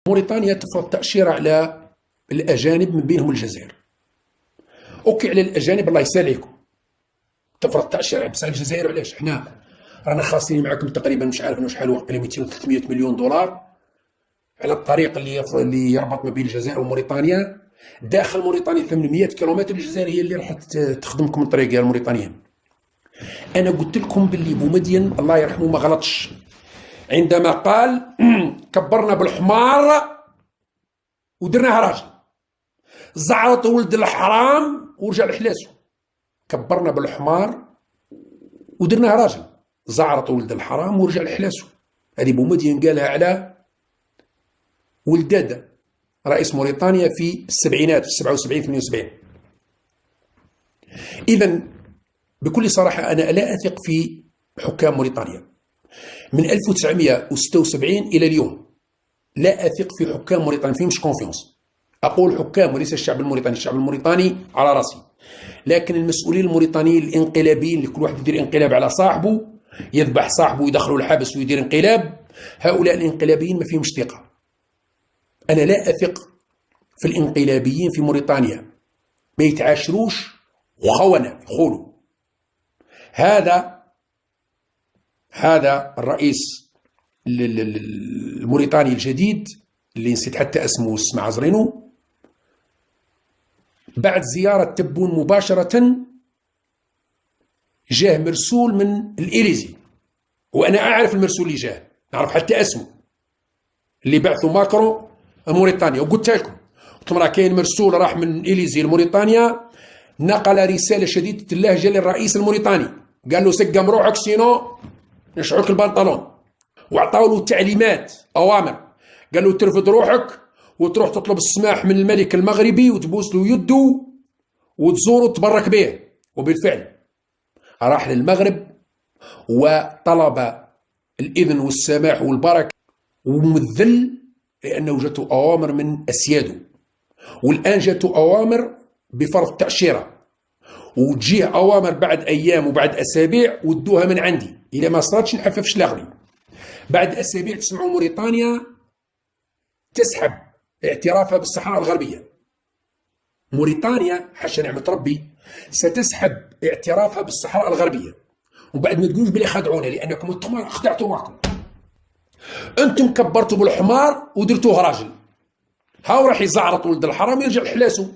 موريتانيا تفرض تأشيرة على الأجانب من بينهم الجزائر. أوكي، على الأجانب الله يساليكم تفرض تأشيرة، بس على الجزائر علاش؟ حنا رانا خاسرين معاكم تقريبا مش عارف شحال، واقيلا 200 و 300 مليون دولار على الطريق اللي يربط ما بين الجزائر وموريتانيا. داخل موريتانيا 800 كيلومتر، الجزائر هي اللي راح تخدمكم الطريق يا الموريتانيين. أنا قلت لكم باللي بومدين الله يرحمه ما غلطش عندما قال كبرنا بالحمار ودرناها راجل. زعرت ولد الحرام ورجع لحلاسه. كبرنا بالحمار ودرناها راجل، زعرت ولد الحرام ورجع لحلاسه. هذه بومدين قالها على ولدادة رئيس موريتانيا في السبعينات، في 77 78. إذا بكل صراحة أنا لا أثق في حكام موريتانيا من 1976 إلى اليوم. لا أثق في حكام موريتانيا، فيهمش كونفيونس. أقول حكام وليس الشعب الموريتاني، الشعب الموريتاني على راسي، لكن المسؤولين الموريتانيين الانقلابيين اللي كل واحد يدير انقلاب على صاحبه، يذبح صاحبه ويدخله الحبس ويدير انقلاب، هؤلاء الانقلابيين ما فيهمش ثقة. أنا لا أثق في الانقلابيين في موريتانيا، ما يتعاشروش وخونة يخونوا. هذا الرئيس الموريتاني الجديد اللي نسيت حتى اسمه، اسمه عزرينو، بعد زيارة تبون مباشرة جاه مرسول من الإليزي، وأنا أعرف المرسول اللي جاه، نعرف حتى اسمه، اللي بعثوا ماكرون موريتانيا. وقلت لكم راه كاين مرسول راح من إليزي لموريتانيا، نقل رسالة شديدة اللهجة للرئيس الموريتاني، قال له سقم روحك سينو نشعلك البنطلون، وعطاو له تعليمات أوامر، قال له ترفد روحك وتروح تطلب السماح من الملك المغربي وتبوس له يده وتزوره وتبرك به. وبالفعل راح للمغرب وطلب الإذن والسماح والبركة، ومذل لأنه جاته أوامر من أسياده، والآن جاته أوامر بفرض تأشيرة، وتجيه أوامر بعد أيام وبعد أسابيع ودوها من عندي. إذا ما صارتش نحففش لاغري، بعد أسابيع تسمعوا موريتانيا تسحب اعترافها بالصحراء الغربية. موريتانيا حاشا نعمة ربي ستسحب اعترافها بالصحراء الغربية، وبعد ما تقولوش بلي خدعونا، لأنكم انتم خدعتوا معكم، أنتم كبرتوا بالحمار ودرتوه راجل. هاو راح يزعرط ولد الحرام يرجع لحلاسه.